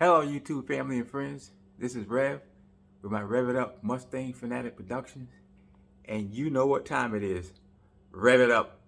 Hello YouTube family and friends, this is Rev with my Rev It Up Mustang Fanatic Productions, and you know what time it is. Rev it up.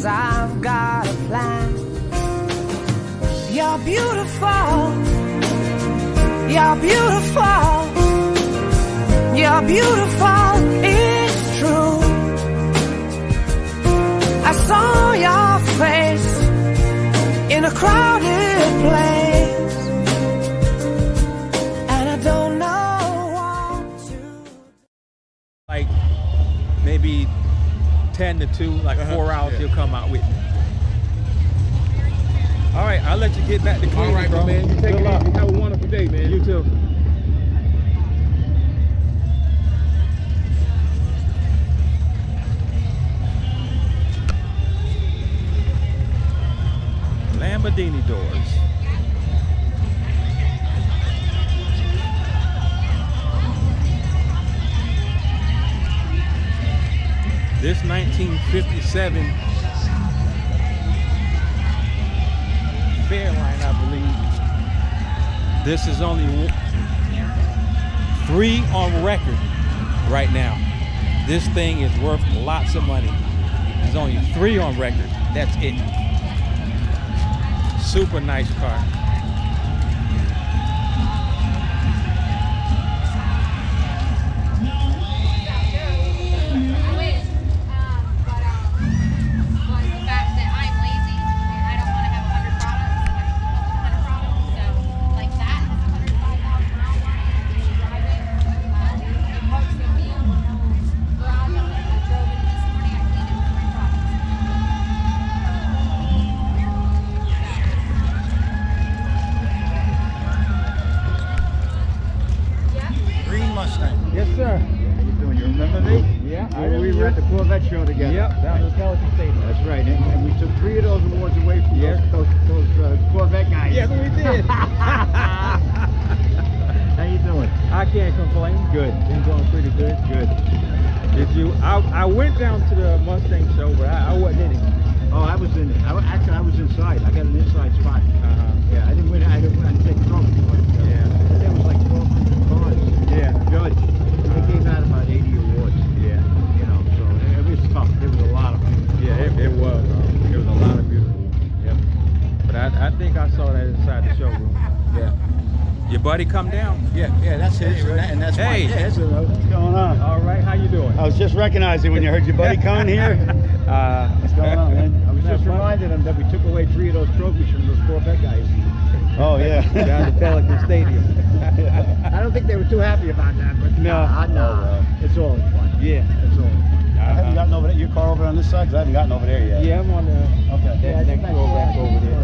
I've got a plan. You're beautiful. You're beautiful. You're beautiful. It's true. I saw your face in a crowded place, and I don't know what to. Like maybe 10 to 2, like 4 hours, yeah. He'll come out with me. All right, I'll let you get back to cleaning, all right, bro. Man. You take it easy. Have a wonderful day, man. You too. Lamborghini doors. This 1957 Fairline, I believe. This is only 3 on record right now. This thing is worth lots of money. There's only 3 on record. That's it. Super nice car. Mustang. Yes, sir. How you doing? You remember me? Yeah, We were at the Corvette show together. Yep, down at the Pelican Stadium. That's right, and we took 3 of those awards away from those Corvette guys. Yes, we did. How you doing? I can't complain. Good. Been going pretty good. Good. Did you? I went down to the Mustang show, but I wasn't in it. Oh, I was in it. Actually, I was inside. I got an inside spot. Yeah, I didn't win. I didn't take the trophy. But, Yeah. There was like 1,200 cars. Yeah. Judge. They gave out about 80 awards. Yeah. You know, so it was tough. There was a lot of people. Yeah, it was. There was a lot of beautiful ones. Yep. think I saw that inside the showroom. Yeah. Your buddy come down. Yeah, that's his, and that's Hey. mine. Yeah, that's it. What's going on? All right, how you doing? I was just recognizing when you heard your buddy coming here. What's going on, man? I was just reminding him that we took away 3 of those trophies from those Corvette guys. Oh, yeah. Down to Pelican Stadium. I don't think they were too happy about that, but No. no. It's all fun. Yeah. It's all. I haven't gotten over there. Your car over on this side? 'Cause I haven't gotten over there yet. Yeah, I'm on the Okay. next row back over there.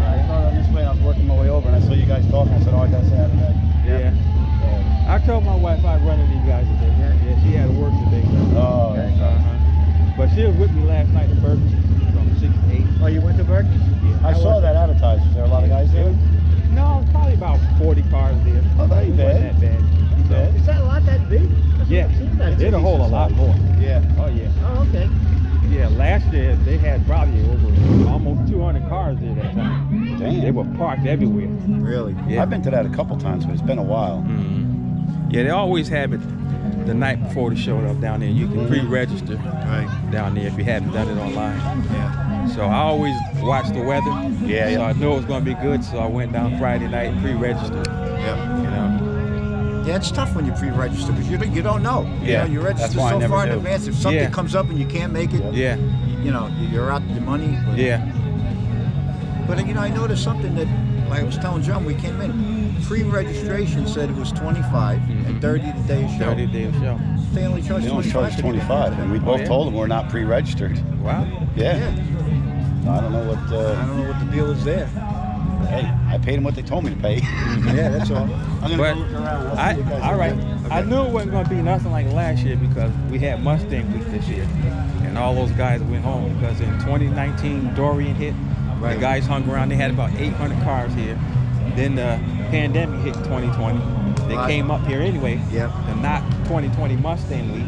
I thought on this way, and I was working my way over, and I saw you guys talking. I said, oh, I gotta say hi to that. Yeah. I told my wife I'd run into you guys today. Yeah, she had to work today. Oh, okay. But she was with me last night at Burger from 6 to 8. Oh, you went to Burke? Yeah. I saw that advertised. Was there a lot of guys there? No, probably about 40 cars there. Oh, that ain't It wasn't bad. that bad. So, Is that a lot that big? yeah, it'll hold a lot more. Yeah. Oh yeah. Oh, okay. Yeah, last year they had probably over almost 200 cars there that time. Damn. They were parked everywhere. Really? Yeah. I've been to that a couple times, but it's been a while. Yeah, they always have it the night before the show up down there. You can pre-register Right. down there if you haven't done it online. Yeah. So I always watch the weather. Yeah, So yeah. I knew it was going to be good. So I went down Friday night and pre-registered. Yeah. You know. Yeah, it's tough when you pre-register because you don't know. Yeah. You register That's why I so never far in do. advance. If something Yeah. comes up and you can't make it, Yeah. you know, you're out the money. But, Yeah. But you know, I noticed something that, like I was telling John, we came in. Pre-registration said it was 25 and 30 the day of show. 30 day of show. They only charge They only 25. charge to get in. 25, and we both yeah? told them we're not pre-registered. Wow. Yeah. Yeah. I don't know what. I don't know what the deal is there. Hey, I paid them what they told me to pay. Yeah, that's all. I'm gonna But go look around. I'll see I, you guys all right. later. I knew it wasn't going to be nothing like last year because we had Mustang week this year, and all those guys went home because in 2019 Dorian hit. Right. The guys hung around. They had about 800 cars here. Then the pandemic hit 2020. They Right. came up here anyway. Yep. The not 2020 Mustang week.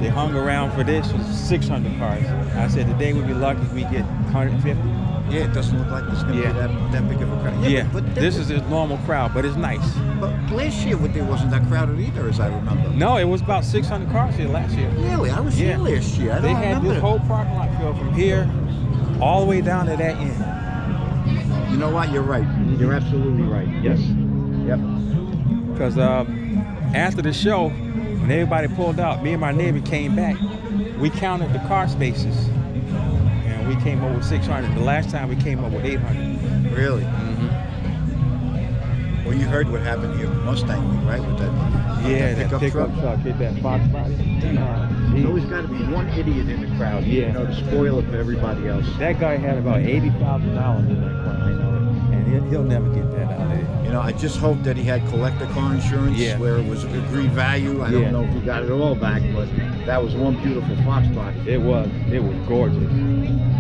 They hung around for this was 600 cars. I said today we'd be lucky if we get 150. Yeah, it doesn't look like it's going to Yeah. be that big of a crowd. Yeah. But This is a normal crowd, but it's nice. But last year, there wasn't that crowded either, as I remember. No, it was about 600 cars here last year. Really? I was here last year. I They don't had remember this it. whole parking lot filled from here all the way down to that end. You know what? You're right. You're absolutely right. Yes. Yep. Because after the show, when everybody pulled out, me and my neighbor came back. We counted the car spaces, and we came up with 600. The last time we came up with 800. Really? Well, you heard what happened here with Mustang Week, right? With that, Yeah, that that pickup truck hit that Fox body. There's always got to be one idiot in the crowd, Yeah. you know, to spoil it for everybody else. That guy had about $80,000 in that car. I know, and he'll never get that out of there. You know, I just hope that he had collector car insurance Yeah. where it was agreed value. I Yeah. don't know if he got it all back, but that was one beautiful Fox body. It was gorgeous.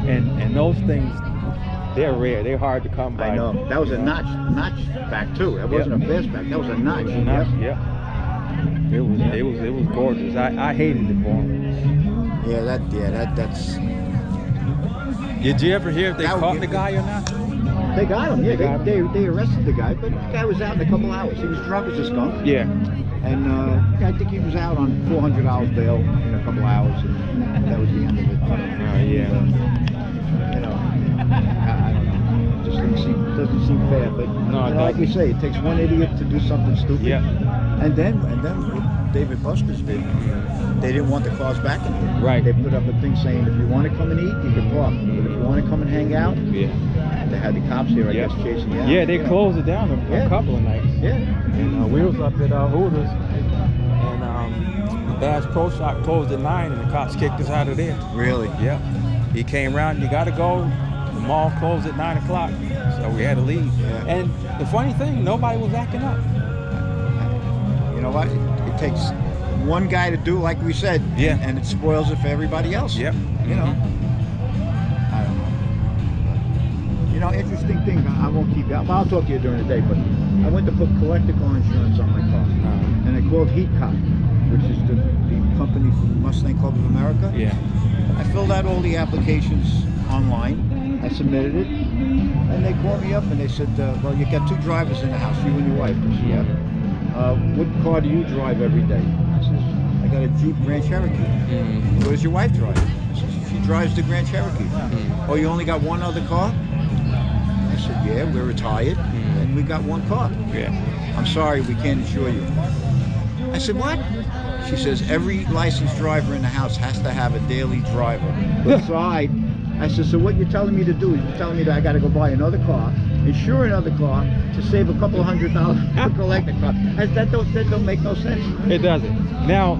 And those things, they're rare. They're hard to come by. I know. That was a notch back too. That wasn't a fastback. That was a notch. Yep. It was gorgeous. I hated it for him. That's. Did you ever hear if they That would caught be- the guy or not? They got him. Yeah, They got they arrested the guy, but the guy was out in a couple hours. He was drunk as a skunk, Yeah. and I think he was out on $400 bail in a couple hours, and that was the end of it. Yeah. You know, I don't know. Just doesn't seem fair, but No, it you know, like doesn't. we say, it takes one idiot to do something stupid. Yeah. And then what David Buster's did, they didn't want the cars back in here. Right. They put up a thing saying, if you want to come and eat, you can park. But if you want to come and hang out, Yeah. they had the cops here, I Yep. guess, chasing you out. Yeah, they you know. closed it down a Yeah. couple of nights. Yeah. And we was up at Hooters, and the Bass Pro Shop closed at 9, and the cops kicked us out of there. Really? Yep. He came around, you gotta go. The mall closed at 9 o'clock, so we had to leave. Yeah. And the funny thing, nobody was acting up. You know what? It takes one guy to do like we said, Yeah. and it spoils it for everybody else. Yep. You know. I don't know. You know, interesting thing. I won't keep you. I'll talk to you during the day. But I went to put collector car insurance on my car, and they called Heat Cop, which is the company from the Mustang Club of America. Yeah. I filled out all the applications online. I submitted it, and they called me up and they said, "Well, you got 2 drivers in the house, you and your wife." I said, "Yeah." What car do you drive every day? I says, "I got a Jeep Grand Cherokee." What does your wife drive? I says, "She drives the Grand Cherokee." "Oh, you only got one other car?" I said, yeah, we're retired, and we got one car. Yeah. I'm sorry, we can't insure you. I said, what? She says, every licensed driver in the house has to have a daily driver. Beside, I said, so what you're telling me to do is you're telling me that I got to go buy another car, insure another car, to save a couple $100 to collect the car. That don't make no sense. It doesn't. Now,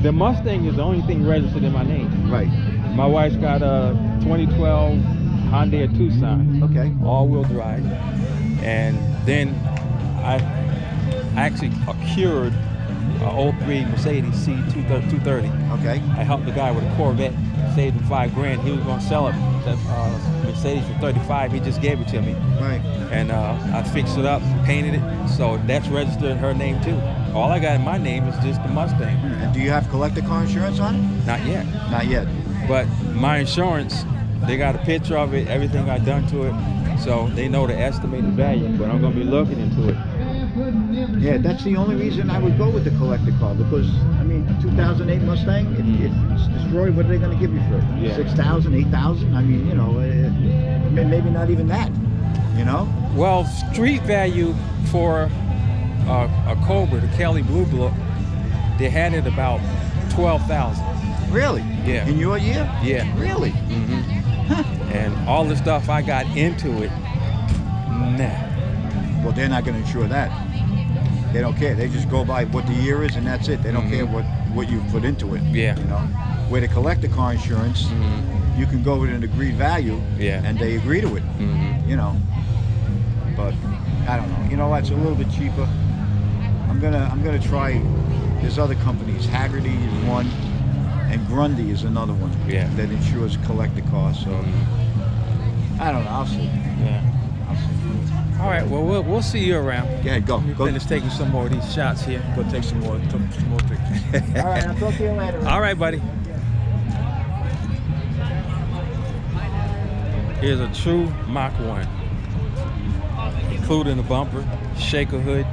the Mustang is the only thing registered in my name. Right. My wife's got a 2012 Hyundai Tucson. Okay. All-wheel drive. And then I actually acquired an 03 Mercedes C230. Okay. I helped the guy with a Corvette, saved him $5,000. He was going to sell it, that Mercedes for 35. He just gave it to me. Right. And I fixed it up, painted it, so that's registered in her name too. All I got in my name is just the Mustang. And do you have collector car insurance on it? Not yet. Not yet. But my insurance, they got a picture of it, everything I done to it, so they know the estimated value, but I'm going to be looking into it. Yeah, that's the only reason I would go with the collector car, because, I mean, a 2008 Mustang, if it's destroyed, what are they going to give you for it? Yeah. 6,000, 8,000? I mean, you know, maybe not even that, you know? Well, street value for a Cobra, the Kelly Blue Book, they had it about 12,000. Really? Yeah. In your year? Yeah. Really? And all the stuff I got into it, nah. Well, they're not going to insure that. They don't care. They just go by what the year is, and that's it. They don't care what you put into it. Yeah. You know, where the collector car insurance, you can go with an agreed value, Yeah. and they agree to it. You know, but I don't know. You know what? It's a little bit cheaper. I'm gonna try. There's other companies. Haggerty is one, and Grundy is another one. Yeah. That insures collector cars. So I don't know. I'll see. Yeah. I'll see. All right, well, we'll see you around. Go ahead, go. Go. Finish taking some more of these shots here. Go take some more pictures. All right, I'll talk to you later. All right, buddy. Here's a true Mach 1, including the bumper, shaker hood.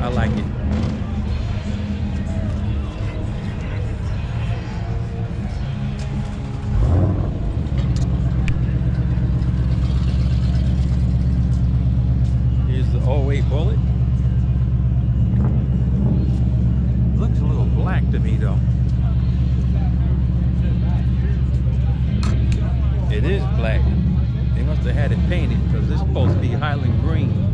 I like it. Here's the 08 Bullet. Looks a little black to me though. It is black. They must have had it painted because it's supposed to be Highland green.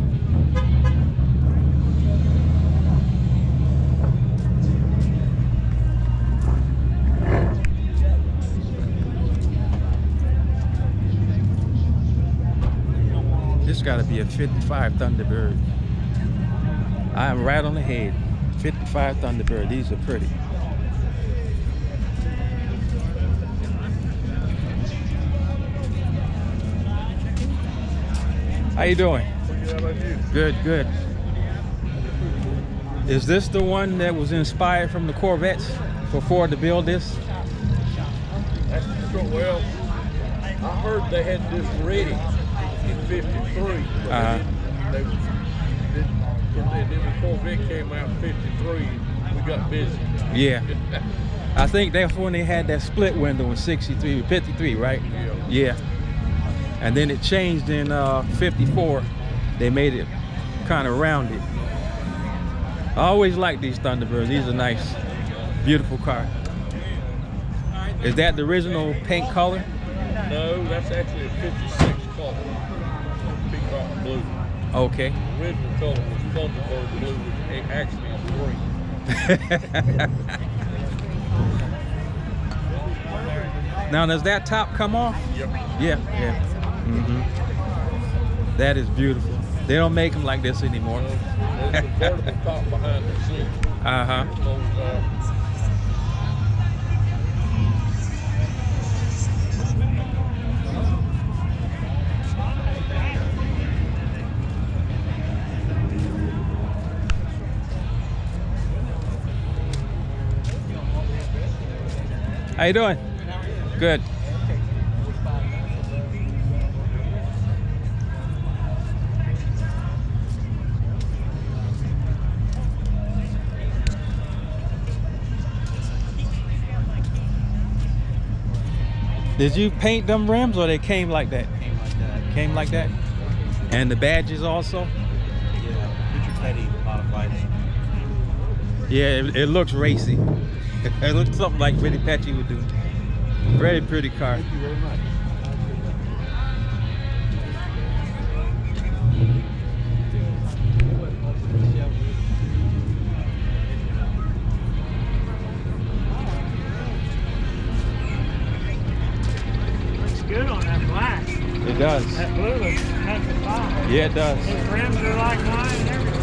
This got to be a 55 Thunderbird. I am right on the head. 55 Thunderbird. These are pretty. How you doing? Good, good. Is this the one that was inspired from the Corvettes for Ford to build this? Well, I heard they had this ready in '53. And then the Corvette came out in '53. We got busy. Yeah. I think that's when they had that split window in 63, 53, right? Yeah. Yeah. And then it changed in 54. They made it kind of rounded. I always like these Thunderbirds. These are nice, beautiful car. Is that the original paint color? No, that's actually a '56 color. Peacock blue. Okay. The original color was Thunderbird blue, which actually is green. Now, does that top come off? Yep. Yeah, yeah. That is beautiful. They don't make them like this anymore. There's a vertical top behind the seat. Uh-huh. How you doing? Good. Did you paint them rims or they came like that? Came like that. Came like that? And the badges also? Yeah. Richard Petty modified it. Yeah, it looks racy. It looks something like Vinny Petty would do. Very pretty car. Thank you very much. Looks good on that black. It does. That blue looks kind of fine. Yeah, it does. His rims are like mine and everything.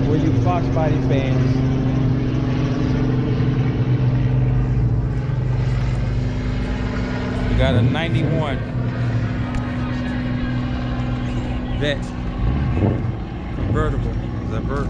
For you Fox Body fans, we got a 91 Vet convertible. It's a vert.